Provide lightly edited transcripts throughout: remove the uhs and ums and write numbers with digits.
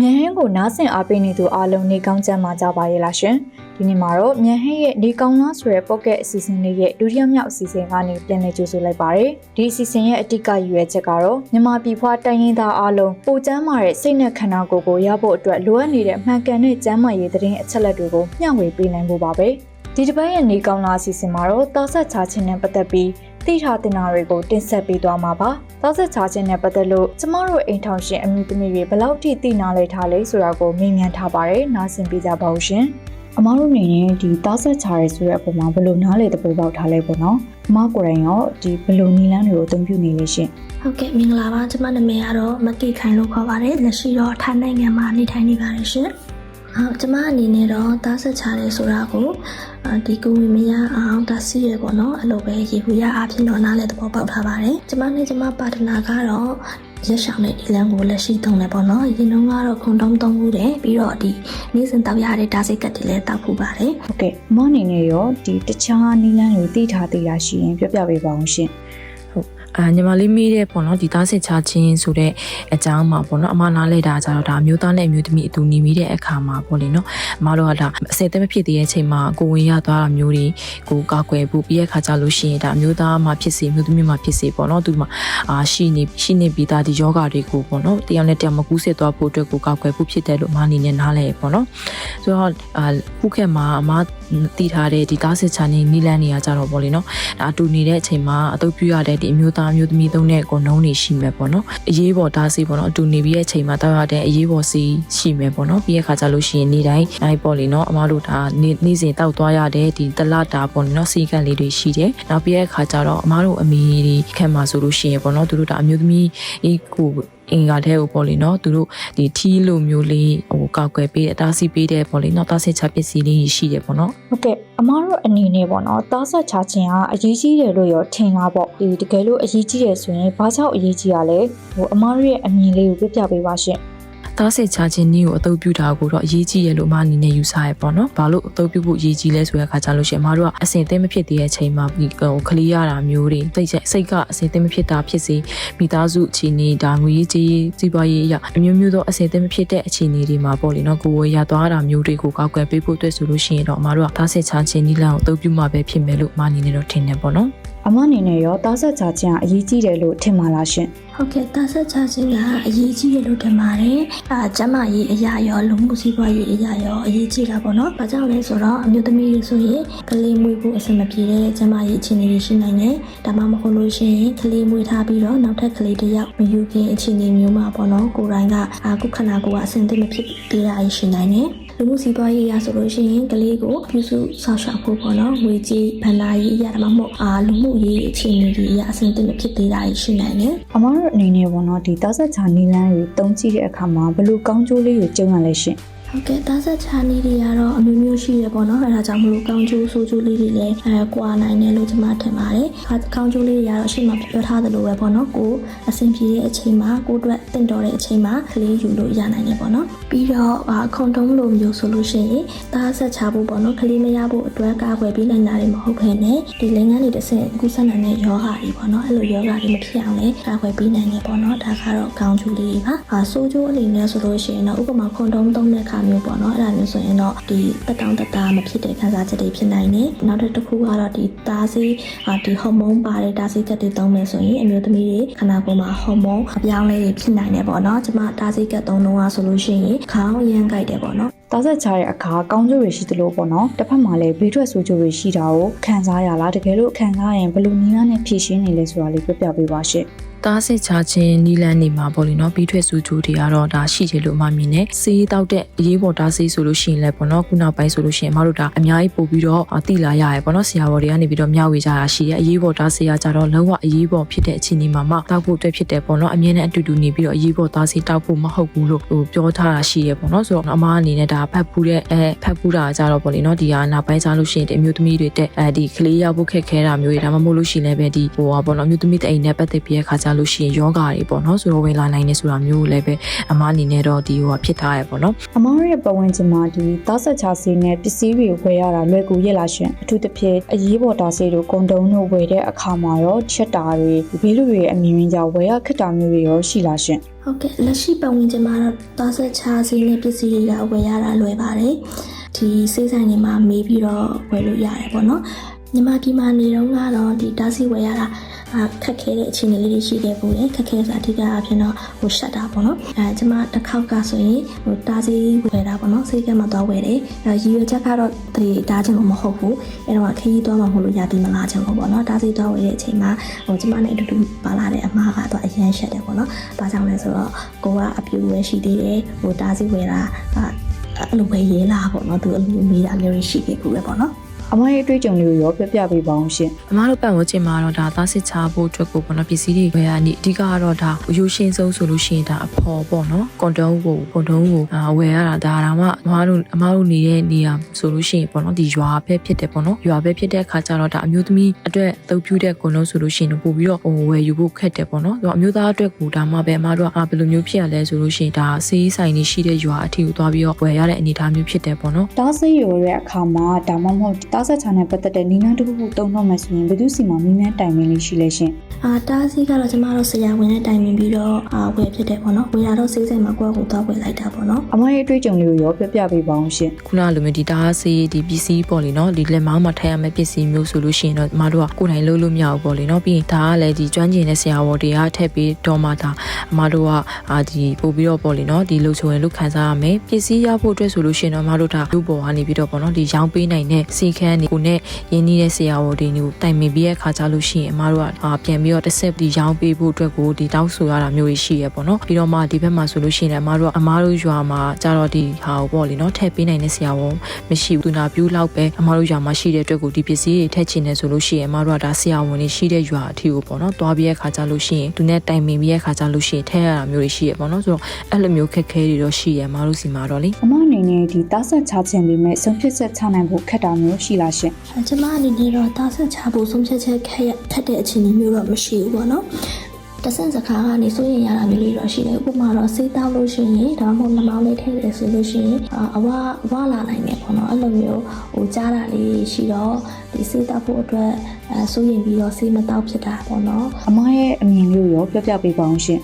မြန်ဟင်းကိုနားဆင်အားပေးနေသူအားလုံးနေကောင်းကြမှာကြပါရဲ့လားရှင်ဒီနေ့မှာတော့မြန်ဟင်းရဲ့နေကောင်းလားဆိုတဲ့ပေါ့ကက်အစီအစဉ်လေးရဲ့ဒုတိယမြောက်အစီအစဉ်ကနေပြန်လည်ကြိုဆိုလိုက်ပါရစေဒီအစီအစဉ်ရဲ့အတိတ်ကရည်ရွယ်ချက်ကတော့မြန်မာပြည်ဖွားတိုင်းရင်းသားအားလုံးပိုကျန်းမာတဲ့စိတ်နဲ့ခန္ဓာကိုယ်ကိုရဖို့အတွက်လိုအပ်နေတဲ့မှန်ကန်တဲ့ကျန်းမာရေးသတင်းအချက်အလက်တွေကိုမျှဝေပေးနိုင်ဖို့ပါပဲဒီတစ်ပတ်ရဲ့နေကောင်းလားအစီအစဉ်မှာတော့တောက်ဆက်ချခြင်းနဲ့ပတ်သက်ပြီးသိထားတင်တာတွေကိုတင်ဆက်ပေးသွားမှာပါတောက်ဆက်ချခြင်းနဲ့ပတ်သက်လို့ကျမတို့အိမ်ထောင်ရှင်အမျိုးသမီးတွေဘယ်လောက်ထိသိနာလဲထားလဲဆိုတာကိုမေးမြန်းထားပါတယ်နားဆင်ပေးကြပါဦးရှင်အမတို့အနေနဲ့ဒီတောက်ဆက်ချရဲဆိုတဲ့အပေါ်မှာဘယ်လိုနားလေသဘောပေါက်ထားလဲပေါ့နော်အမကိုယ်တိုင်ရောဒီဘယ်လိုနည်းလမ်းတွေကိုအသုံးပြုနေလဲရှင်ဟုတ်ကဲ့မင်္ဂလာပါကျမနာမည်ကတော့မကီခိုင်လို့ခေါ်ပါတယ်လက်ရှိတော့ထိုင်းနိုင်ငံမှာနေထိုင်နေပါတယ်ရှင်ကျမအနေနဲ့တော့တားဆက်ချရဲဆိုတာကိုဒီကိုဝင်မရအောင်တားဆီးရပေါ့နော်အဲ့လိုပဲရေဘူးရအားဖြင့်တော့နားလေသဘောပေါက်ထားပါတယ်ကျမနဲ့ကျမပါတနာကတော့ရက်ရှောင်းတဲ့ဒီလမ်းကိုလက်ရှိသုံးတယ်ပေါ့နော်ရင်တော့ကတော့ခွန်တုံးသုံးဘူးတယ်ပြီးတော့ဒီနေ့စဉ်တောက်ရတဲ့တားစိတ်ကတ်တွေလည်းတောက်ဖို့ပါတယ်ဟုတ်ကဲ့အမအနေနဲ့ရောဒီတခြားနည်းလမ်းတွေသိထားသေးတာရှိရင်ပြောပြပေးပါအောင်ရှင်ညီမလေးမိတဲ့ပေါ့နော်ဒီသားစစ်ချခြင်းဆိုတဲ့အကြောင်းမှာပေါ့နော်အမနားလဲတာကြတော့ဒါအမျိုးသားနဲ့အမျိုးသမီးအတူနေမိတဲ့အခါမှာပေါ့လေနော်အမတို့ကဒါအစိတ်သက်မဖြစ်သေးတဲ့အချိန်မှာကိုဝင်ရသွားတာမျိုးတွေကိုကာကွယ်ဖို့ပြီးရခါကြလို့ရှိရင်ဒါအမျိုးသားမှာဖြစ်စေအမျိုးသမီးမှာဖြစ်စေပေါ့နော်သူမှာရှိနေပြီးသားဒီယောဂတွေကိုပေါ့နော်တရားနဲ့တရားမကူးစစ်သွားဖို့အတွက်ကိုကာကွယ်ဖို့ဖြစ်တယ်လို့အမအနေနဲ့နားလဲပေါ့နော်ဆိုတော့ခုခေတ်မှာအမတည်ထားတဲ့ဒီသားစစ်ချနေနီလန်းနေရကြတော့ပေါ့လေနော်ဒါအတူနေတဲ့အချိန်မှာအလုပ်ပြုရတဲ့ဒီအမျိုးသားအမျိုးသမီးသုံးတဲ့ကိုနှုံးနေရှိမယ်ပေါ့နော်အရေးပေါ်တားစီပေါ့နော်အတူနေပြီးတဲ့အချိန်မှာတောက်ရတဲ့အရေးပေါ်စီရှိမယ်ပေါ့နော်ပြီးရခါကြလို့ရှိရင်နေ့တိုင်းနိုင်ပေါ့လေနော်အမတို့ဒါနေ့စဉ်တောက်သွားရတဲ့ဒီတလတာပေါ့နော်စီကံလေးတွေရှိတယ်နောက်ပြီးရခါကြတော့အမတို့အမေတွေခံမှာဆိုလို့ရှိရင်ပေါ့နော်သူတို့ဒါအမျိုးသမီးကိုအင်္ဂါတဲ့ကိုပေါ့လေနော်သူတို့ဒီထီးလိုမျိုးလေးဟိုကောက်ွယ်ပေးတဲ့အတားစီပေးတဲ့ပေါ့လေနော်တားစစ်ချပစ္စည်းလေးရှိတယ်ပေါ့နော်ဟုတ်ကဲ့အမားတို့အနေနဲ့ပေါ့နော်တားဆက်ချခြင်းကအရေးကြီးတယ်လို့ရောထင်လားပေါ့ဒီတကယ်လို့အရေးကြီးတယ်ဆိုရင်ဘာကြောင့်အရေးကြီးရလဲဟိုအမားတို့ရဲ့အမြင်လေးကိုပြပြပေးပါရှင်သားစစ်ချခြင်းနည်းကိုအသုံးပြုတာကိုတော့အရေးကြီးရလို့အမအနေနဲ့ယူဆရပေါ့နော်။ဘာလို့အသုံးပြုဖို့အရေးကြီးလဲဆိုတဲ့အခါကျလို့ရှိရင်အမတို့ကအစင်အသင်းမဖြစ်သေးတဲ့အချိန်မှာဒီခလီရတာမျိုးတွေစိတ်ကအစင်အသင်းမဖြစ်တာဖြစ်စေမိသားစုအခြေအနေဒါငွေကြီးစီးပွားရေးအရာအမျိုးမျိုးသောအစင်အသင်းမဖြစ်တဲ့အခြေအနေတွေမှာပေါ့လေနော်ကိုယ်ဝရသွားတာမျိုးတွေကိုကောက်ွယ်ပေးဖို့အတွက်ဆိုလို့ရှိရင်တော့အမတို့ကသားစစ်ချခြင်းနည်းလမ်းကိုအသုံးပြုမှပဲဖြစ်မယ်လို့အမအနေနဲ့တော့ထင်တယ်ပေါ့နော်။အမအနေနဲ့ရောတားဆက်ချခြင်းကအရေးကြီးတယ်လို့ထင်ပါလားရှင်ဟုတ်ကဲ့တားဆက်ချခြင်းကအရေးကြီးတယ်လို့ထင်ပါတယ်ကျမရေးအရာရောလူမှုစီးပွားရေးအရာရောအရေးကြီးတာပေါ့နော်ဘာကြောင့်လဲဆိုတော့အမျိုးသမီးတွေဆိုရင်ကလေးမွေးဖို့အဆင်မပြေတဲ့ကျမရေးအခြေအနေတွေရှိနိုင်တယ်ဒါမှမဟုတ်လို့ရှိရင်ကလေးမွေးထားပြီးတော့နောက်ထပ်ကလေးတစ်ယောက်မယူခင်အခြေအနေမျိုးမှာပေါ့နော်ကိုယ်တိုင်ကခုခဏကိုအဆင်သင့်မဖြစ်သေးတာရှိနိုင်တယ်လူမှုစီးပွားရေးရဆိုလို့ရှိရင်ကလေးကိုပြုစုဆောက်ရှောက်ဖို့ပေါ့နော်ငွေကြေးဗန္ဒာရေးရမှာမဟုတ်လူမှုရေးအခြေအနေတွေအရအဆင်သင့်မဖြစ်သေးတာရှိနိုင်တယ်အမတို့အနေနဲ့ပေါ့နော်ဒီတားဆက်ချနီလန်းကိုတုံးကြည့်တဲ့အခါမှာဘယ်လိုကောင်းကျိုးလေးကိုကြုံရလဲရှင်ဟုတ်ကဲ့တားဆက်ချာနီတွေကတော့အမျိုးမျိုးရှိရပေါ့နော်အဲဒါကြောင့်မလို့ကောင်းကျိုးဆိုးကျိုးလေးတွေလည်းကွာနိုင်တယ်လို့ကျွန်မထင်ပါတယ်ကောင်းကျိုးလေးတွေကတော့ရှေ့မှာပြောထားသလိုပဲပေါ့နော်ကိုအဆင်ပြေတဲ့အချိန်မှာကိုအတွက်တင့်တော်တဲ့အချိန်မှာကလေးယူလို့ရနိုင်တယ်ပေါ့နော်ပြီးတော့ခွန်တုံးလိုမျိုးဆိုလို့ရှိရင်တားဆက်ချဖို့ပေါ့နော်ကလေးမရဖို့အတွက်ကာကွယ်ပေးနိုင်တာတွေမဟုတ်ဘဲနဲ့ဒီလိင်ငန်းတွေတစ်ဆင့်ကူးစက်နိုင်တဲ့ယောဂါတွေပေါ့နော်အဲ့လိုယောဂါတွေမဖြစ်အောင်လည်းကာကွယ်ပေးနိုင်တယ်ပေါ့နော်ဒါကတော့ကောင်းကျိုးလေးတွေပါဆိုးကျိုးအနေနဲ့ဆိုလို့ရှိရင်တော့ဥပမာခွန်တုံးသုံးတဲ့အခါမျိုးပေါ့နော်အဲ့ဒါမျိုးဆိုရင်တော့ဒီတက်တောင့်တတာမဖြစ်တဲ့ခံစားချက်တွေဖြစ်နိုင်တယ်နောက်တစ်ခုကတော့ဒီသားစေးဒီဟော်မုန်းပါတဲ့သားစေးကတ်တွေသုံးမယ်ဆိုရင်အမျိုးသမီးတွေခန္ဓာကိုယ်မှာဟော်မုန်းအပြောင်းလဲတွေဖြစ်နိုင်တယ်ပေါ့နော်ကျမသားစေးကတ်သုံးတော့ဆိုလို့ရှိရင်ခေါင်းရမ်းကြိုက်တယ်ပေါ့နော်တားဆက်ချတဲ့အခါကောင်းကျိုးတွေရှိသလိုပေါ့နော်တစ်ဖက်မှာလည်းဘေးထွက်ဆိုးကျိုးတွေရှိတာကိုခံစားရလားတကယ်လို့ခံစားရင်ဘယ်လိုနည်းနဲ့ဖြေရှင်းနေလဲဆိုတာလေးပြပြပေးပါရှင့်တားစစ်ချခြင်းနီလန်းနေမှာပေါ့လေနော်ပြီးထွက်စုချိုးတွေကတော့ဒါရှိတယ်လို့အမမြင်နေစေးတောက်တဲ့အရေးပေါ်တားဆေးဆိုလို့ရှိရင်လည်းပေါ့နော်ခုနောက်ပိုင်းဆိုလို့ရှိရင်အမတို့ဒါအများကြီးပို့ပြီးတော့တိလာရရပေါ့နော်ဆရာတော်တွေကနေပြီးတော့မျှဝေကြတာရှိတယ်အရေးပေါ်တားဆေးကကြတော့လုံးဝအရေးပေါ်ဖြစ်တဲ့အခြေအနေမှာမှတောက်ဖို့အတွက်ဖြစ်တယ်ပေါ့နော်အမြဲတမ်းအတူတူနေပြီးတော့အရေးပေါ်တားဆေးတောက်ဖို့မဟုတ်ဘူးလို့ပြောထားတာရှိရပေါ့နော်ဆိုတော့အမအနေနဲ့ဒါဖတ်ဖူးတာကြတော့ပေါ့လေနော်ဒီဟာနောက်ပိုင်းကြလို့ရှိရင်ဒီအမျိုးသမီးတွေတက်ဒီကလေးရောက်ဖို့ခက်ခဲတာမျိုးတွေဒါမှမဟုတ်လို့ရှိရင်လည်းပဲဒီဟိုပါပေါ့နော်အမျိုးသမီးတဲ့အိမ်နဲ့ပတ်သက်ပြီးရခါကြ လို့ရှိရင်ယောဂတွေပေါ့နော်ဆိုတော့ဝင်လာနိုင်နေဆိုတာမျိုးလည်းပဲအမားအနေနဲ့တော့ဒီဟိုဖြစ်ထားရပေါ့နော် အမားရဲ့ပတ်ဝန်းကျင်မှာဒီသားဆက်ချဆေးနဲ့ပစ္စည်းတွေဝယ်ရတာလွယ်ကူရလားရှင်အထူးသဖြင့်အရေးပေါ်တားဆေးတို့ကွန်ဒုံတို့ဝယ်တဲ့အခါမှာရောချက်တာတွေဘေးလူတွေအမြင်ကြောင့်ဝယ်ရခက်တာမျိုးတွေရောရှိလားရှင် ဟုတ်ကဲ့လက်ရှိပတ်ဝန်းကျင်မှာတော့သားဆက်ချဆေးနဲ့ပစ္စည်းတွေကဝယ်ရတာလွယ်ပါတယ်ဒီဆေးဆိုင်တွေမှာမေးပြီးတော့ဝယ်လို့ရတယ်ပေါ့နော်ညီမဒီမှာနေတော့ကတော့ဒီတားဆီးဝယ်ရတာခက်ခဲတဲ့အခြေအနေလေးတွေရှိခဲ့ဘူးလေခက်ခဲဆိုတာအဓိကအဖြစ်တော့ဟိုရှက်တာပေါ့နော်ကျမတစ်ခေါက်ကဆိုရင်ဟိုတားဆီးဝယ်တာပေါ့နော်ဆေးကမှတော့ဝယ်တယ်ရည်ရွယ်ချက်ကတော့တတိတားချင်လို့မဟုတ်ဘူးအဲ့တော့ခရီးသွားမှမဟုတ်လို့ရသည်မလားချင်လို့ပေါ့နော်တားဆီးတော့ဝယ်တဲ့အချိန်မှာဟိုကျမနဲ့အတူတူပါလာတဲ့အမှားကတော့အရန်ရှက်တယ်ပေါ့နော်ဒါကြောင့်လဲဆိုတော့ကိုကအပြူဝယ်ရှိသေးတယ်ဟိုတားဆီးဝယ်တာအဲ့လိုပဲရေးလာပေါ့နော်သူအလိုမေးတာမျိုးရှိခဲ့ဘူးလေပေါ့နော် အမရဲ့အတွေ့အကြုံလေးကိုရောပြပြပေးပါအောင်ရှင် အမားတို့ပတ်ဝန်းကျင်မှာတော့ဒါသားစစ်ချဖို့အတွက်ကိုပေါ့နော်ပစ္စည်းတွေဝယ်ရနေအဓိကကတော့ဒါအယူရှင်းဆုံးဆိုလို့ရှိရင်ဒါအဖော်ပေါ့နော်ကွန်ဒုံကိုဝယ်ရတာဒါမှအမားတို့နေတဲ့နေရာဆိုလို့ရှိရင်ပေါ့နော်ဒီရွာပဲဖြစ်တယ်ပေါ့နော်ရွာပဲဖြစ်တဲ့အခါကျတော့ဒါအမျိုးသမီးအတွက်အသုံးပြုတဲ့ကွန်ဒုံဆိုလို့ရှိရင်ပို့ပြီးတော့ဝယ်ယူဖို့ခက်တယ်ပေါ့နော်အမျိုးသားအတွက်ကိုဒါမှပဲအမားတို့ကဘယ်လိုမျိုးဖြစ်ရလဲဆိုလို့ရှိရင်ဒါဆေးဆိုင်တွေရှိတဲ့ရွာအထီကိုသွားပြီးတော့ဝယ်ရတဲ့အနေအထားမျိုးဖြစ်တယ်ပေါ့နော် တားဆေးရောတဲ့အခါမှာဒါမှမဟုတ်တားဆက်ချနဲ့ပတ်သက်တဲ့နီးနားတစ်ခုခုတုံ့တော့မယ်ဆိုရင်ဘယ်သူစီမှာမင်းများတိုင်ပင်လေးရှိလဲရှင် တားဆီးကတော့ကျမတို့ဆရာဝန်နဲ့တိုင်ပင်ပြီးတော့ဝယ်ဖြစ်တယ်ပေါ့နော်ဝယ်ရတော့ဆေးဆိုင်မှာကိုယ့်ကိုသွားဝယ်လိုက်တာပေါ့နော် အမရဲ့အတွေ့အကြုံလေးကိုရောပြပြပေးပါအောင်ရှင် ခုနလိုမျိုးဒီတားဆေးဒီပစ္စည်းပေါ့လေနော်ဒီလက်မောင်းမှာထည့်ရမယ့်ပစ္စည်းမျိုးဆိုလို့ရှိရင်တော့အမတို့ကကိုယ်တိုင်လုပ်လို့မရဘူးပေါ့လေနော်ပြီးရင်ဒါကလည်းဒီကျွမ်းကျင်တဲ့ဆရာဝန်တွေကထည့်ပြီးတော့မှဒါအမတို့ကဒီပို့ပြီးတော့ပေါ့လေနော်ဒီလုံချုံရင်လို့ခံစားရမယ်ပစ္စည်းရဖို့အတွက်ဆိုလို့ရှိရင်တော့အမတို့ဒါလူပေါ်ကနေပြီးတော့ပေါ့နော်ဒီရောင်းပေးနိုင်တဲ့စီခန်းတွေကိုနဲ့ရင်းနှီးတဲ့ဆရာဝန်တွေကိုတိုင်ပင်ပြီးတဲ့အခါကျလို့ရှိရင်အမတို့ကပြန်ပြီးတော့တစ်ဆက်ဒီရောင်းပေးဖို့အတွက်ကိုဒီတောင်းဆိုရတာမျိုးတွေရှိရပေါ့နော်ပြီးတော့မှဒီဘက်မှာဆိုလို့ရှိရင်အမတို့ရွာမှာကျတော့ဒီဟာကိုပေါ့လေနော်ထည့်ပေးနိုင်တဲ့ဆရာဝန်မရှိဘူးသူနာပြူးလောက်ပဲအမတို့ရွာမှာရှိတဲ့အတွက်ကိုဒီပစ္စည်းတွေထည့်ချင်တယ်ဆိုလို့ရှိရင်အမတို့ကဒါဆရာဝန်တွေရှိတဲ့ရွာအထိကိုပေါ့နော်တွားပြီးတဲ့အခါကျလို့ရှိရင်သူနဲ့တိုင်ပင်ပြီးတဲ့အခါကျလို့ရှိရင်ထည့်ရတာမျိုးတွေရှိရပေါ့နော်ဆိုတော့အဲ့လိုမျိုးခက်ခဲတွေတော့ရှိရအမတို့စီမှာတော့လေ အမအနေနဲ့ဒီတားဆက်ချခြင်းပြီးမဲ့ဆုံးဖြတ်ချက်ချနိုင်ဖို့ခက်တာမျိုးရှိလားရှင် ကျမအနေနဲ့တော့တားဆက်ချဖို့ဆုံးဖြတ်ချက်ခက်တဲ့အခြေအနေမျိုးတော့မရှိဘူးပေါ့နော်တဆင့်စကားကနေစိုးရင်ရတာမျိုးလေးတော့ရှိတယ်ဥပမာတော့စေးတောက်လို့ရှိရင်ဒါမှမဟုတ်နှမောင်းလေးထည့်တယ်ဆိုလို့ရှိရင်အဝလာနိုင်တယ်ပေါ့နော်အဲ့လိုမျိုးဟိုကြားတာလေးရှိတော့ဒီစေးတောက်ဖို့အတွက်စိုးရင်ပြီးတော့စေးမတောက်ဖြစ်တာပေါ့နော် အမရဲ့အမြင်လေးကိုရောပြပြပေးပါအောင်ရှင်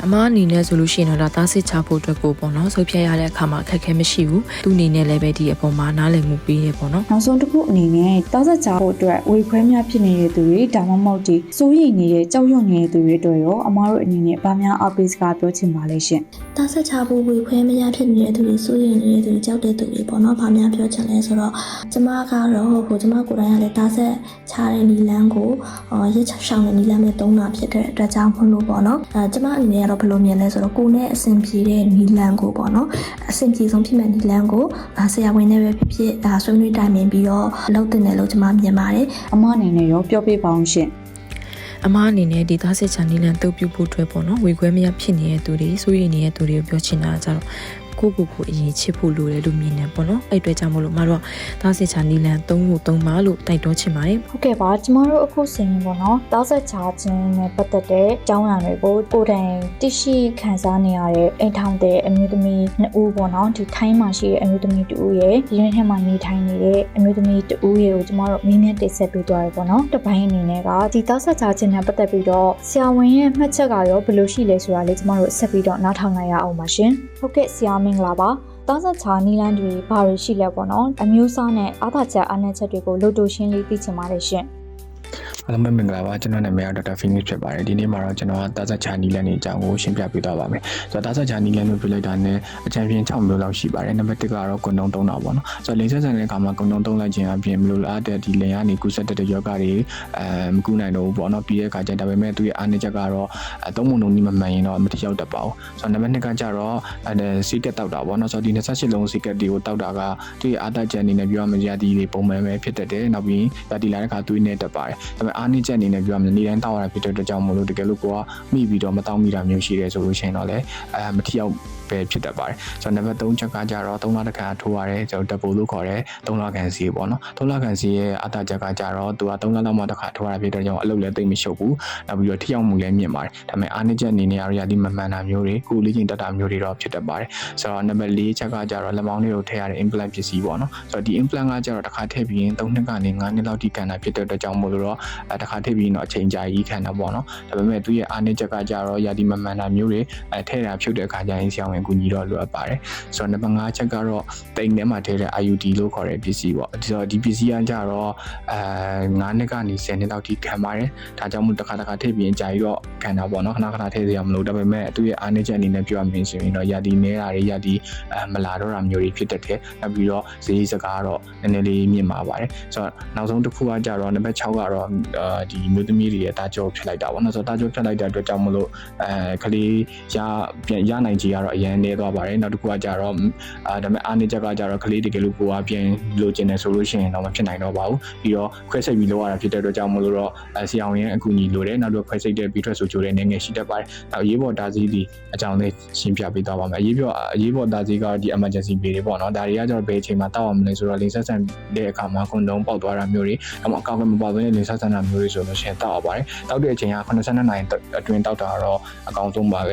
အမအနေနဲ့ဆိုလို့ရှိရင်တော့သားစစ်ချဖို့အတွက်ကိုပေါ့နော်ဆုတ်ဖြတ်ရတဲ့အခါမှာအခက်အခဲမရှိဘူးသူအနေနဲ့လည်းပဲဒီအပေါ်မှာနားလည်မှုပေးရပေါ့နော် နောက်ဆုံးတစ်ခုအနေနဲ့တားဆက်ချဖို့အတွက်ဝေခွဲများဖြစ်နေတဲ့သူတွေဒါမှမဟုတ်ဒီစိုးရိမ်နေတဲ့ကြောက်ရွံ့နေတဲ့သူတွေအတွက်ရောအမတို့အနေနဲ့ဗာများအားပေးစကားပြောချင်ပါလဲရှင် တားဆက်ချဖို့ဝေခွဲမရဖြစ်နေတဲ့သူတွေစိုးရင်နေတဲ့သူတွေကြောက်တဲ့သူတွေပေါ့နော်။ဘာများပြောချင်လဲဆိုတော့ကျမကတော့ကျမကိုယ်တိုင်ကလည်းတားဆက်ချတဲ့နီလန်းကိုရက်ချောင်းတဲ့နီလန်းနဲ့သုံးတာဖြစ်တဲ့အတွက်ကြောင့်မလို့ပေါ့နော်။ကျမအနေနဲ့ကတော့ဘယ်လိုမြင်လဲဆိုတော့ကိုယ်နဲ့အဆင်ပြေတဲ့နီလန်းကိုပေါ့နော်။အဆင်ပြေဆုံးဖြစ်မဲ့နီလန်းကိုဆရာဝန်နဲ့ပဲဖြစ်ဆွေးနွေးတိုင်ပင်ပြီးတော့လုပ်တင်တယ်လို့ကျမမြင်ပါတယ်။ အမအနေနဲ့ရောပြောပြပါအောင်ရှင် အမအနေနဲ့ဒီသားစစ်ချာနီလန်တုပ်ပြုတ်ဖို့အတွက်ပေါ့နော်ဝေခွဲမရဖြစ်နေတဲ့သူတွေစိုးရိမ်နေတဲ့သူတွေကိုပြောချင်တာကြတော့ကိုအရင်ချစ်ဖို့လိုတယ်လို့မြင်နေပေါ့နော်အဲ့အတွက်ကြောင့်မလို့မတို့သားစစ်ချာနီလန်သုံးပါလို့တိုက်တွန်းချင်ပါတယ် ဟုတ်ကဲ့ပါကျမတို့အခုစင်ပေါ့နော်တားဆက်ချခြင်းနဲ့ပတ်သက်တဲ့အကြောင်းအရာတွေကိုကိုယ်တိုင်သိရှိခံစားနေရတဲ့အိမ်ထောင်တဲ့အမျိုးသမီး2ဦးပေါ့နော်ဒီထိုင်းမှာရှိတဲ့အမျိုးသမီး2ဦးရဲ့ဒီနေ့ထဲမှာနေထိုင်နေတဲ့အမျိုးသမီး2ဦးရဲ့ကိုကျမတို့မင်းမြတ်တိဆက်ပေးသွားရပေါ့နော်တစ်ပိုင်းအနေနဲ့ကဒီတားဆက်ချခြင်းနဲ့ပတ်သက်ပြီးတော့ဆရာဝန်ရဲ့မှတ်ချက်ကရောဘယ်လိုရှိလဲဆိုတာလေးကျမတို့ဆက်ပြီးတော့နားထောင်လိုက်ရအောင်ပါရှင်ဟုတ်ကဲ့ဆရာမင်္ဂလာပါတားဆက်ချနီလန်းတွေဘာတွေရှိလဲပေါ့နော်အမျိုးအစားနဲ့အားသာချက်အားနည်းချက်တွေကိုလို့တို့ရှင်းလေးသိချင်ပါတယ်ရှင် အားလုံးပဲမင်္ဂလာပါကျွန်တော်နာမည်ကဒေါက်တာဖီနစ်ဖြစ်ပါတယ်ဒီနေ့မှာတော့ကျွန်တော်ကတားဆက်ချာနီလန်နေအကြောင်းကိုရှင်းပြပေးသွားပါမယ်ဆိုတော့တားဆက်ချာနီလန်လို့ပြောလိုက်တာနဲ့အချမ်းပြင်း6မျိုးလောက်ရှိပါတယ်နံပါတ်1ကတော့ကွန်ဒုံ3တာပေါ့နော်ဆိုတော့လိန်ဆက်ဆန်တဲ့အခါမှာကွန်ဒုံ3လိုက်ခြင်းအပြင်မလို့လားတဲ့ဒီလိန်ကနေကူးဆက်တဲ့ယောဂတွေမကူးနိုင်တော့ဘူးပေါ့နော်ပြီးတဲ့အခါကျဒါပေမဲ့သူရဲ့အားနည်းချက်ကတော့သုံးပုံလုံးနီးမမှန်ရင်တော့မတရောက်တတ်ပါဘူးဆိုတော့နံပါတ်2ကကျတော့စီကက်တောက်တာပေါ့နော်ဆိုတော့ဒီ28လုံးစီကက်တွေကိုတောက်တာကသူရဲ့အားတက်ချက်အနေနဲ့ပြောရမယ်ရာသီတွေပုံမှန်ပဲဖြစ်တတ်တယ်နောက်ပြီးရာသီလာတဲ့အခါသွေးနဲ့တက်ပါတယ်ဒါပေမဲ့ အားနည်းချက်အနေနဲ့ပြောရမယ်နေတိုင်းတောက်ရတာဖြစ်တဲ့အတွက်ကြောင့်မို့လို့တကယ်လို့ကိုကမိပြီးတော့မတောက်မိတာမျိုးရှိတယ်ဆိုလို့ရှိရင်တော့လည်းမထီရောက်ပဲဖြစ်တတ်ပါတယ်ဆိုတော့နံပါတ်3ချက်ကကြတော့3လတစ်ခါထိုးရတယ်ကျွန်တော် double လို့ခေါ်တယ်3လကန်စီပေါ့နော်3လကန်စီရဲ့အတားချက်ကကြတော့သူက3လလောက်မှတစ်ခါထိုးရတာဖြစ်တဲ့ကြောင့်အလုပ်လည်းသိမ့်မရှုပ်ဘူးနောက်ပြီးတော့ထီရောက်မှုလည်းမြင့်ပါတယ်ဒါပေမဲ့အားနည်းချက်အနေနဲ့ရာသီမမှန်တာမျိုးတွေကိုလေ့ကျင့်တတ်တာမျိုးတွေတော့ဖြစ်တတ်ပါတယ်ဆိုတော့နံပါတ်4ချက်ကကြတော့လက်မောင်းလေးကိုထည့်ရတဲ့ implant ပစ္စည်းပေါ့နော်ဆိုတော့ဒီ implant ကကြတော့တစ်ခါထည့်ပြီးရင်3နှစ်ကနေ5နှစ်လောက်ထိခံတာဖြစ်တဲ့အတွက်ကြောင့်မို့လို့တော့တစ်ခါထည့်ပြီးရင်တော့အချိန်ကြာကြီးခံတာပေါ့နော်ဒါပေမဲ့သူရဲ့အားနည်းချက်ကကြတော့ရာသီမမှန်တာမျိုးတွေထည့်တာဖြုတ်တဲ့အခါကျရင်ဆရာဝန်ကူညီတော့လိုအပ်ပါတယ်ဆိုတော့နံပါတ်5ချက်ကတော့တိမ်ထဲမှာထည့်တဲ့ IUD လို့ခေါ်တဲ့ပစ္စည်းပေါ့ဆိုတော့ဒီပစ္စည်းကကြတော့9နှစ်ကနေ10နှစ်လောက်ထိခံပါတယ်ဒါကြောင့်မို့တစ်ခါထည့်ပြီးရင်ကြာကြီးတော့ခံတာပေါ့နော်ခဏထည့်စရာမလိုဒါပေမဲ့သူရဲ့အားနည်းချက်အနေနဲ့ပြောရမယ်ဆိုရင်တော့ရာသီနေတာတွေရာသီမလာတော့တာမျိုးတွေဖြစ်တတ်တယ်နောက်ပြီးတော့ဈေးစကားတော့နည်းနည်းလေးမြင့်မာပါတယ်ဆိုတော့နောက်ဆုံးတစ်ခုကကြတော့နံပါတ်6ကတော့ဒီမျိုးသမီးတွေရဲ့တာကြောဖြစ်လိုက်တာပေါ့နော်ဆိုတော့တာကြောဖြစ်လိုက်တဲ့အတွက်ကြောင့်မလို့ကလေးရနိုင်ကြီးကတော့အရင်နေသွားပါတယ်နောက်တစ်ခုကကြတော့ဒါပေမဲ့အားနည်းချက်ကကြတော့ကလေးတကယ်လို့ကိုကပြန်လိုချင်တယ်ဆိုလို့ရှိရင်တော့မဖြစ်နိုင်တော့ပါဘူးပြီးတော့ခွဲစိတ်ပြီးလောက်ရတာဖြစ်တဲ့အတွက်ကြောင့်မလို့တော့ဆရာဝန်ရဲ့အကူအညီလိုတယ်နောက်တော့ခွဲစိတ်တဲ့ပြီးထွက်ဆိုချိုတဲ့နေငယ်ရှိတတ်ပါတယ်နောက်ရေးပေါ်ဒါစီးဒီအကြောင်းလေးရှင်းပြပေးသွားပါမယ်အရေးပေါ်ဒါစီးကဒီ emergency ပေးတွေပေါ့နော်ဒါတွေကကျတော့ဘယ်အချိန်မှာတောက်အောင်မလဲဆိုတော့လင်ဆက်ဆန်တဲ့အခါမှာခွန်တုံးပေါက်သွားတာမျိုးတွေအကောက်ကွယ်မပေါက်ဘဲနဲ့လင်ဆက်ဆန်တာမျိုးတွေဆိုလို့ရှိရင်တောက်အောင်ပါတယ်တောက်တဲ့အချိန်က82နာရီအတွင်းတောက်တာတော့အကောင်းဆုံးပါပဲ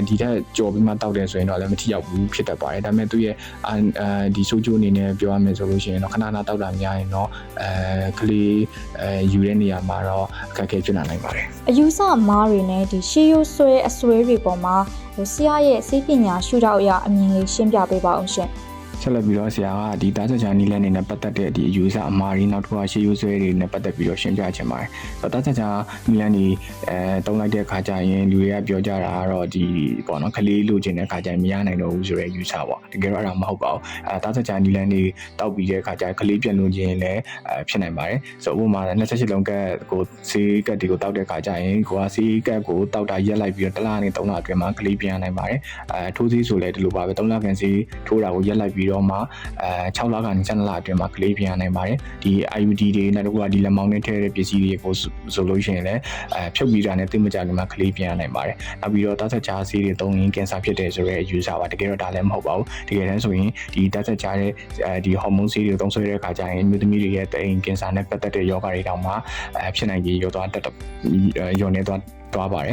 ဒီထက်ကြော်ပြီးမှတောက်တယ်ဆိုရင်တော့လည်းမထိရောက်ဘူးဖြစ်တတ်ပါတယ်ဒါပေမဲ့သူရဲ့ဒီဆိုးကျိုးအနေနဲ့ပြောရမယ်ဆိုလို့ရှိရင်တော့ခဏတောက်တာများရင်တော့ကလေးယူတဲ့နေရာမှာတော့အခက်အခဲဖြစ်နိုင်ပါတယ်အယူဆမားတွေနဲ့ဒီရှေးရိုးဆွဲအဆွဲတွေပေါ်မှာဆရာရဲ့စိတ်ပညာရှုထောင့်အရအမြင်လေးရှင်းပြပေးပါအောင်ရှင်ဆက်လက်ပြီးတော့ဆရာကဒီတာဆက်ချာနီလက်နေနဲ့ပတ်သက်တဲ့ဒီအယူအဆအမှားတွေနောက်တစ်ခုကရှေးရိုးဆွဲတွေနဲ့ပတ်သက်ပြီးတော့ရှင်းပြချင်ပါတယ်ဆိုတော့တာဆက်ချာနီလက်နေတုံးလိုက်တဲ့အခါကျရင်လူတွေကပြောကြတာကတော့ဒီပေါ့နော်ကလေးလိုချင်တဲ့အခါကျရင်မရနိုင်တော့ဘူးဆိုတဲ့ယူဆပေါ့တကယ်တော့အဲ့ဒါမဟုတ်ပါဘူးတာဆက်ချာနီလက်နေတောက်ပြီးတဲ့အခါကျရင်ကလေးပြက်လို့ခြင်းလည်းဖြစ်နိုင်ပါတယ်ဆိုတော့ဥပမာ28လုံးကတ်ကိုဆေးကတ်တွေကိုတောက်တဲ့အခါကျရင်ကိုကဆေးကတ်ကိုတောက်တာရက်လိုက်ပြီးတော့တစ်လနဲ့3လအတွင်းမှာကလေးပြန်နိုင်ပါတယ်ထိုးဆေးဆိုလည်းဒီလိုပါပဲ3လကန်ဆေးထိုးတာကိုရက်လိုက်ပြီးတော့မှ6လကနေ7လအတွင်းမှာကလေးပြန်နိုင်ပါတယ်ဒီ IUD တွေနဲ့တကူကဒီလက်မောင်းနဲ့ထည့်တဲ့ပစ္စည်းတွေကိုဆိုလို့ရှိရင်လည်းဖြုတ်ပြီးတာနဲ့သိမကြခင်မှာကလေးပြန်နိုင်ပါတယ်နောက်ပြီးတော့တာဆက်ချာဆေးတွေသုံးရင်ကင်ဆာဖြစ်တယ်ဆိုတဲ့အယူဆပါတကယ်တော့ဒါလည်းမဟုတ်ပါဘူးတကယ်တမ်းဆိုရင်ဒီတာဆက်ချာတဲ့ဒီဟော်မုန်းဆေးတွေသုံးဆွဲတဲ့အခါကျရင်မျိုးသမီးတွေရဲ့တိမ်ကင်ဆာနဲ့ပတ်သက်တဲ့ရောဂါတွေတောင်မှဖြစ်နိုင်ကြီးရောနေသွားပါတယ်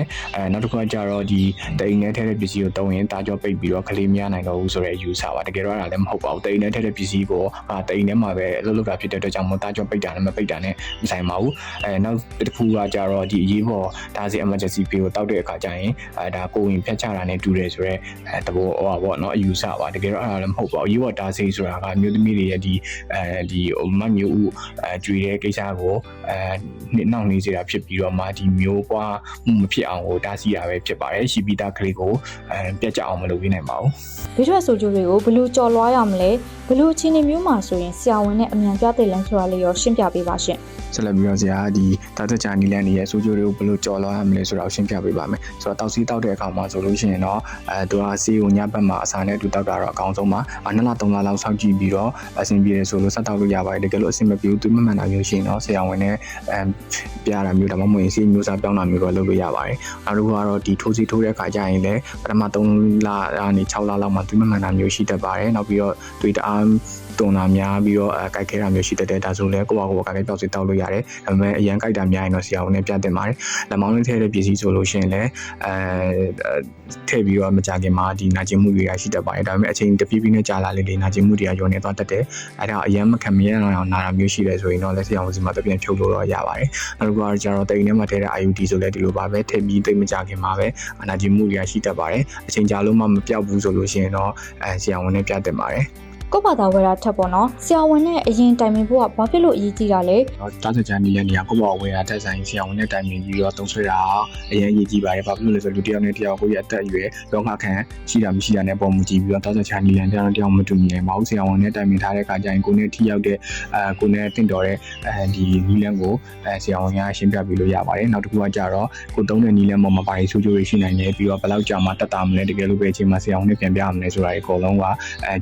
နောက်တစ်ခုကကြတော့ဒီတိမ်နဲ့ထည့်တဲ့ပစ္စည်းကိုတုံးရင်တာကြောပိတ်ပြီးတော့ကလေးမရနိုင်တော့ဘူးဆိုတဲ့ယူဆပါတကယ်တော့အဲ့ဒါလည်းမဟုတ်ပါဘူးတိမ်နဲ့ထည့်တဲ့ပစ္စည်းကိုတိမ်ထဲမှာပဲအလုပ်လုပ်တာဖြစ်တဲ့အတွက်ကြောင့်မို့တာကြောပိတ်တာနဲ့မပိတ်တာနဲ့မဆိုင်ပါဘူးနောက်တစ်ခုကကြတော့ဒီအရေးပေါ်ဒါစီ emergency ပေးကိုတောက်တဲ့အခါကျရင်ဒါကိုဝင်ဖြတ်ချတာနဲ့တူတယ်ဆိုတော့တဘောပေါ့နော်အယူဆပါတကယ်တော့အဲ့ဒါလည်းမဟုတ်ပါဘူးအရေးပေါ်ဒါစီဆိုတာကမျိုးသမီးတွေရဲ့ဒီမမျိုးဦးကျွေတဲ့ကိစ္စကိုနှောင့်နှေးစေတာဖြစ်ပြီးတော့မှဒီမျိုးပွားမဖြစ်အောင်ကိုတားဆီးရပဲဖြစ်ပါတယ်ရှိပြီးသားကလေးကိုပြတ်ကြအောင်မလုပ်နိုင်ပါဘူးဗီဒီယိုဆိုကြတွေကိုဘယ်လိုကြော်လွှားရမလဲဘယ်လိုအခြေအနေမျိုးမှာဆိုရင်ဆရာဝန်နဲ့အမြန်ပြတဲ့လမ်းဆိုတာလေးရောရှင်းပြပေးပါရှင်ဆက်လက်ပြီးတော့ဆရာဒီတာသက်ချာနီလန်ရဲ့ဆိုးကျိုးတွေကိုဘယ်လိုကြော်လွှားရမလဲဆိုတာကိုရှင်းပြပေးပါမယ်ဆိုတော့တောက်စီးတောက်တဲ့အခါမှာဆိုလို့ရှိရင်တော့သူကဆေးကိုညဘက်မှာအစာနဲ့တူတောက်တာတော့အကောင်းဆုံးပါ2လ3လလောက်စောင့်ကြည့်ပြီးတော့အဆင်ပြေတယ်ဆိုလို့ဆက်တောက်လို့ရပါတယ်တကယ်လို့အဆင်မပြေဘူးသူမမှန်တာမျိုးရှိရင်တော့ဆရာဝန်နဲ့ပြရတာမျိုးဒါမှမဟုတ်ရင်ဆေးမျိုးစားပြောင်းတာမျိုးတော့လုပ်လို့ရပါတယ်နောက်တစ်ခုကတော့ဒီထိုးစီထိုးတဲ့အခါကျရင်လည်းပထမ3လကနေ6လလောက်မှသူမမှန်တာမျိုးရှိတတ်ပါတယ်နောက်ပြီးတော့သူတအားတုံတာများပြီးတော့ကြိုက်ခဲတာမျိုးရှိတတ်တဲ့ဒါဆိုလည်းကိုယ့်ဘာကိုယ်ကပြောက်စီတောက်လို့ရတယ်ဒါပေမဲ့အရန်ကြိုက်တာများရင်တော့ဆရာဝန်နဲ့ပြတင်ပါတယ်လက်မောင်းလေးထည့်တဲ့ပစ္စည်းဆိုလို့ရှိရင်လည်းထည့်ပြီးတော့မကြခင်မှာဒီနာကျင်မှုတွေရရှိတတ်ပါတယ်ဒါပေမဲ့အချိန်တဖြည်းဖြည်းနဲ့ကြာလာလေနာကျင်မှုတွေကရောနေသွားတတ်တယ်အဲ့ဒါအရန်မခံမရအောင်နာတာမျိုးရှိတယ်ဆိုရင်တော့လည်းဆရာဝန်စီမှာတပြန်ဖြုတ်လို့တော့ရပါတယ်နောက်တစ်ခုကတော့ကျတော့တိမ်ထဲမှာထည့်တဲ့ IUD ဆိုလည်းဒီလိုပါပဲထည့်ပြီးသိမကြခင်မှာပဲနာကျင်မှုတွေရရှိတတ်ပါတယ်အချိန်ကြာလို့မှမပြောက်ဘူးဆိုလို့ရှိရင်တော့ဆရာဝန်နဲ့ပြတင်ပါတယ်ကိုယ့်ဘာသာဝယ်တာထက်ပေါ့နော်ဆရာဝန်နဲ့အရင်တိုင်ပင်ဖို့ကဘာဖြစ်လို့အရေးကြီးတာလဲတာဆက်ချာနီရဲ့နေရာကိုယ့်ဘာဝယ်တာတက်ဆိုင်ဆရာဝန်နဲ့တိုင်ပင်ပြီးတော့သုံးဆွဲတာအရင်အရေးကြီးပါတယ်ဘာဖြစ်လို့လဲဆိုလူတစ်ယောက်နဲ့တစ်ယောက်ကိုယ့်ရဲ့အသက်အရွယ်လောကခံရှိတာမရှိတာနဲ့ပုံမကြည့်ပြီးတော့တာဆက်ချာနီရဲ့တစ်ယောက်မတူညီနိုင်ပါဘူးဆရာဝန်နဲ့တိုင်ပင်ထားတဲ့အခါကျရင်ကိုယ်နဲ့ထိရောက်တဲ့ကိုယ်နဲ့တင့်တော်တဲ့ဒီနီလန်းကိုဆရာဝန်ကရှင်းပြပေးလို့ရပါတယ်နောက်တစ်ခုကကြတော့ကိုသုံးတဲ့နီလန်းပေါ်မှာပါရီဆိုးကျိုးတွေရှိနိုင်တယ်ပြီးတော့ဘယ်လောက်ကြာမှတက်တာမလဲတကယ်လို့ပဲအချိန်မှာဆရာဝန်နဲ့ပြန်ပြရမလဲဆိုတာတွေအကုန်လုံးက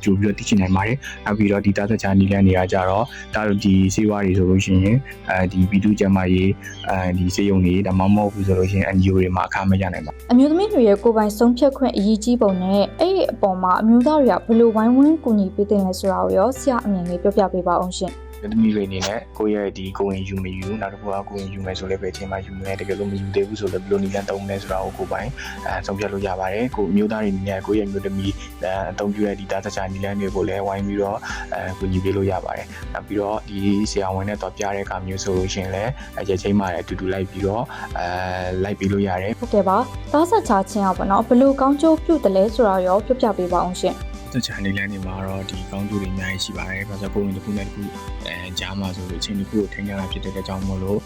ကြိုပြီးတော့သိချင်နိုင်ပါ ပါတယ်နောက်ပြီးတော့ဒီသားဆက်ချာနီလန်းတွေကကြတော့ဒါတို့ဒီစေဝါတွေဆိုလို့ရှိရင်ဒီဘီတူကျမရေးဒီစေယုံတွေဒါမှမဟုတ်ဘူးဆိုလို့ရှိရင် NGO တွေမှာအခမဲ့ရနိုင်ပါ အမျိုးသမီးတွေရဲ့ကိုယ်ပိုင်ဆုံးဖြတ်ခွင့်အရေးကြီးပုံနဲ့အဲ့ဒီအပေါ်မှာအမျိုးသားတွေကဘယ်လိုဝိုင်းဝန်းကူညီပေးတဲ့လဲဆိုတာကိုရောဆရာအမြင်လေးပြောပြပေးပါအောင်ရှင်သမီးတွေအနေနဲ့ကိုယ့်ရဲ့ဒီကိုယ်ရင်ယူမယူနောက်တစ်ခုကကိုယ်ရင်ယူမယ်ဆိုလည်းပဲအချိန်မှယူမယ်တကယ်လို့မယူသေးဘူးဆိုလည်းဘယ်လိုနည်းလမ်းသုံးလဲဆိုတာကိုကိုယ်ပိုင်ဆုံးဖြတ်လို့ရပါတယ်ကိုမျိုးသားတွေအနေနဲ့ကိုယ့်ရဲ့မျိုးသမီးအသုံးပြုတဲ့ဒီသားစချာနည်းလမ်းတွေကိုလည်းဝိုင်းပြီးတော့ကူညီပေးလို့ရပါတယ်နောက်ပြီးတော့ဒီဆရာဝန်နဲ့တော့ပြတဲ့အခါမျိုးဆိုလို့ရှိရင်လည်းရက်ချိန်မှလည်းအတူတူလိုက်ပြီးတော့လိုက်ပြီးလို့ရတယ်ဟုတ်ကဲ့ပါသားစချာချင်းအောင်ပေါ့နော်ဘယ်လိုကောင်းကျိုးပြုတယ်လဲဆိုတာရောပြောပြပေးပါအောင်ရှင်ဆက်ချာနေလန်းနေမှာတော့ဒီကောင်းကျိုးတွေအများကြီးရှိပါတယ်။ဘာလို့ကိုယ်ဝင်တစ်ခုနဲ့တစ်ခုကြားမှာဆိုလို့အချိန်တစ်ခုကိုထိန်းထားတာဖြစ်တဲ့အကြောင်းမို့လို့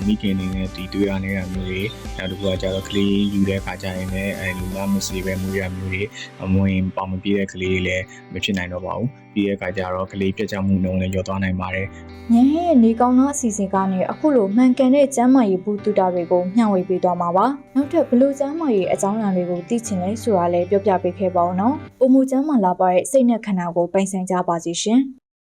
မိခင်တွေနဲ့ဒီတွေ့ရနေတာမျိုးတွေနောက်တစ်ခုကကျတော့ကလေးယူတဲ့ခါကျရင်လည်းလူသားမစီပဲမွေးရမျိုးတွေအမွေပေါင်မပြေးတဲ့ကလေးတွေလည်းမဖြစ်နိုင်တော့ပါဘူး။ပြီးတဲ့အခါကျတော့ကလေးပြတ်ကျမှုနှုန်းလည်းလျော့သွားနိုင်ပါတယ်။ညရဲ့နေကောင်းသောအစီအစဉ်ကနေအခုလိုမှန်ကန်တဲ့ကျန်းမာရေးဘူးတူတာတွေကိုမျှဝေပေးသွားမှာပါ။နောက်ထပ်ဘလို့ကျန်းမာရေးအကြောင်းအရာတွေကိုသိချင်လဲဆိုတာလည်းပြောပြပေးခဲ့ပါဦးနော်။အိုမိုကျန်းမာလာပါတဲ့စိတ်နဲ့ခန္ဓာကိုယ်ပိုင်ဆိုင်ကြပါစေရှင်။